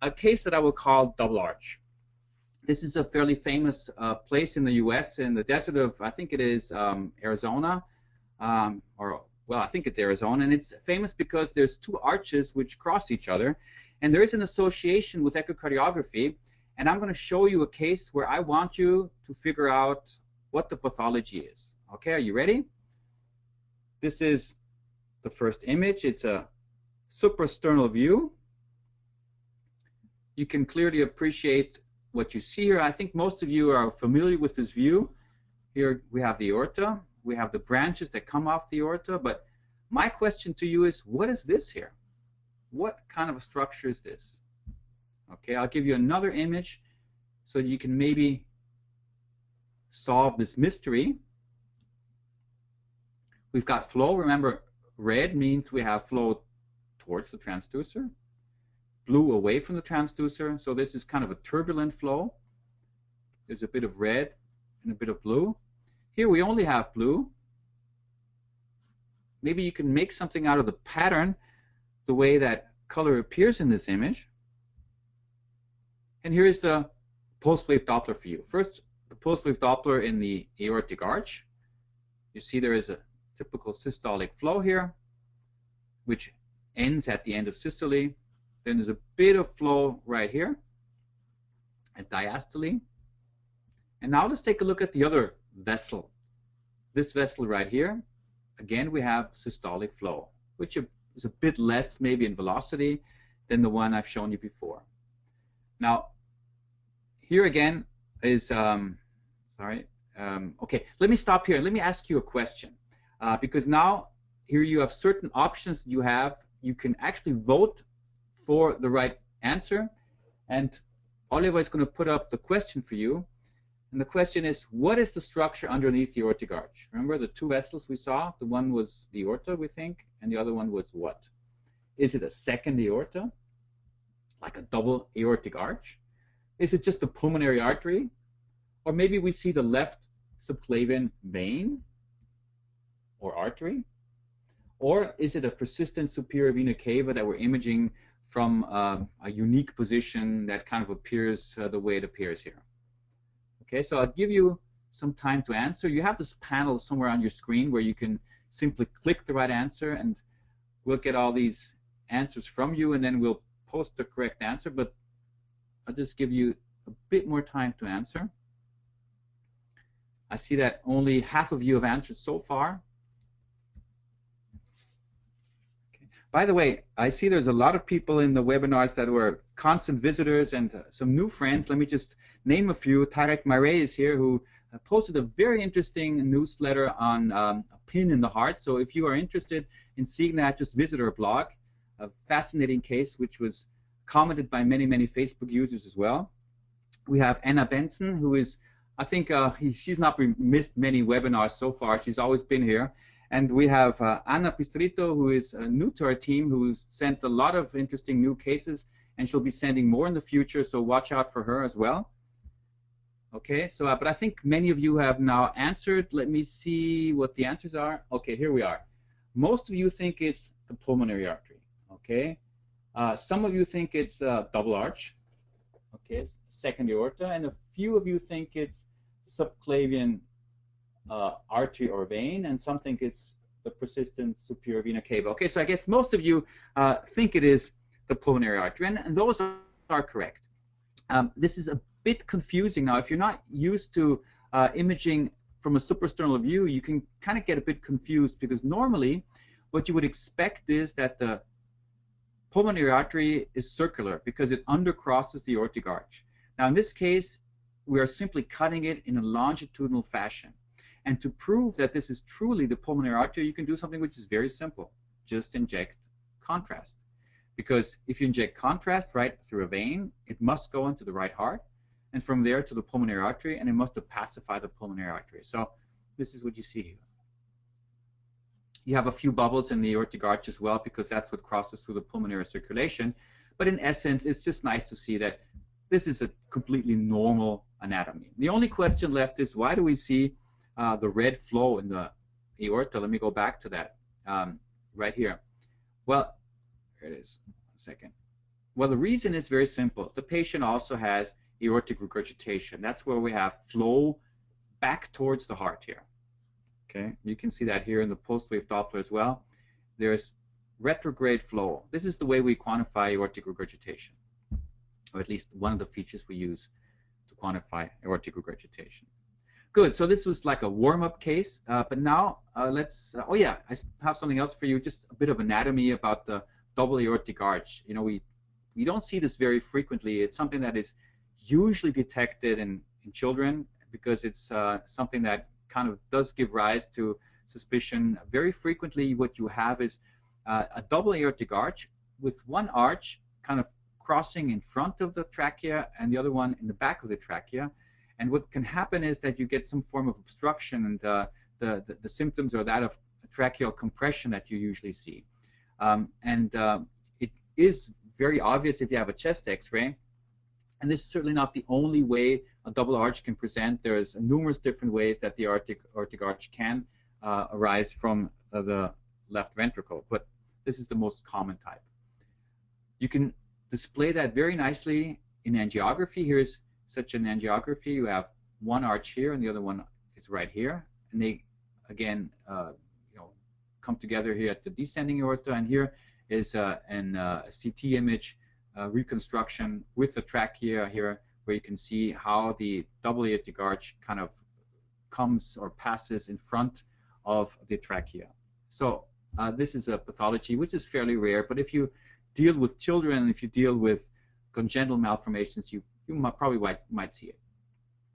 a case that I will call double arch. This is a fairly famous place in the U.S. in the desert of, I think it is Arizona, or well, I think it's Arizona, and it's famous because there's two arches which cross each other, and there is an association with echocardiography, and I'm going to show you a case where I want you to figure out what the pathology is. Okay, are you ready? This is the first image. It's a suprasternal view. You can clearly appreciate what you see here. I think most of you are familiar with this view. Here we have the aorta. We have the branches that come off the aorta. But my question to you is, what is this here? What kind of a structure is this? Okay, I'll give you another image so you can maybe solve this mystery. We've got flow. Remember, red means we have flow towards the transducer, blue away from the transducer. So this is kind of a turbulent flow. There's a bit of red and a bit of blue. Here we only have blue. Maybe you can make something out of the pattern, the way that color appears in this image. And here is the pulse wave Doppler for you. First, the pulse wave Doppler in the aortic arch. You see there is a typical systolic flow here, which ends at the end of systole. Then there's a bit of flow right here at diastole. And now let's take a look at the other vessel. This vessel right here, again, we have systolic flow, which is a bit less maybe in velocity than the one I've shown you before. Now, here again is, okay, let me stop here. Let me ask you a question. Because now here you have certain options that you have. You can actually vote for the right answer. And Oliver is going to put up the question for you. And the question is, what is the structure underneath the aortic arch? Remember the two vessels we saw? The one was the aorta, we think, and the other one was what? Is it a second aorta, like a double aortic arch? Is it just a pulmonary artery? Or maybe we see the left subclavian vein or artery? Or is it a persistent superior vena cava that we're imaging from a unique position that kind of appears the way it appears here? Okay, so I'll give you some time to answer. You have this panel somewhere on your screen where you can simply click the right answer, and we'll get all these answers from you, and then we'll post the correct answer. But I'll just give you a bit more time to answer. I see that only half of you have answered so far. By the way, I see there's a lot of people in the webinars that were constant visitors and some new friends. Let me just name a few. Tarek Marey is here, who posted a very interesting newsletter on a pin in the heart. So if you are interested in seeing that, just visit our blog. A fascinating case, which was commented by many, many Facebook users as well. We have Anna Benson, who is, I think she's not missed many webinars so far. She's always been here. And we have Anna Pistrito, who is new to our team, who sent a lot of interesting new cases, and she'll be sending more in the future, so watch out for her as well. Okay, so, but I think many of you have now answered. Let me see what the answers are. Okay, here we are. Most of you think it's the pulmonary artery, okay? Some of you think it's double arch, okay, it's second aorta, and a few of you think it's subclavian artery or vein, and some think it's the persistent superior vena cava. Okay, so I guess most of you think it is the pulmonary artery, and those are correct. This is a bit confusing now. If you're not used to imaging from a suprasternal view, you can kind of get a bit confused, because normally what you would expect is that the pulmonary artery is circular because it undercrosses the aortic arch. Now in this case, we are simply cutting it in a longitudinal fashion. And to prove that this is truly the pulmonary artery, you can do something which is very simple. Just inject contrast. Because if you inject contrast right through a vein, it must go into the right heart, and from there to the pulmonary artery, and it must pacify the pulmonary artery. So this is what you see here. You have a few bubbles in the aortic arch as well, because that's what crosses through the pulmonary circulation. But in essence, it's just nice to see that this is a completely normal anatomy. The only question left is, why do we see the red flow in the aorta? Let me go back to that right here. Well, here it is. 1 second. Well, the reason is very simple. The patient also has aortic regurgitation. That's where we have flow back towards the heart here. Okay, you can see that here in the post-wave Doppler as well. There's retrograde flow. This is the way we quantify aortic regurgitation, or at least one of the features we use to quantify aortic regurgitation. Good, so this was like a warm-up case, but now let's, oh yeah, I have something else for you, just a bit of anatomy about the double aortic arch. You know, we don't see this very frequently. It's something that is usually detected in children because it's something that kind of does give rise to suspicion. Very frequently what you have is a double aortic arch with one arch kind of crossing in front of the trachea and the other one in the back of the trachea. And what can happen is that you get some form of obstruction, and the symptoms are that of tracheal compression that you usually see. It is very obvious if you have a chest X-ray, and this is certainly not the only way a double arch can present. There's numerous different ways that the aortic arch can arise from the left ventricle, but this is the most common type. You can display that very nicely in angiography. Here's such an angiography. You have one arch here and the other one is right here, and they again come together here at the descending aorta, and here is a CT image reconstruction with the trachea here, where you can see how the double aortic arch kind of comes or passes in front of the trachea. So this is a pathology which is fairly rare, but if you deal with children, if you deal with congenital malformations, you probably might see it.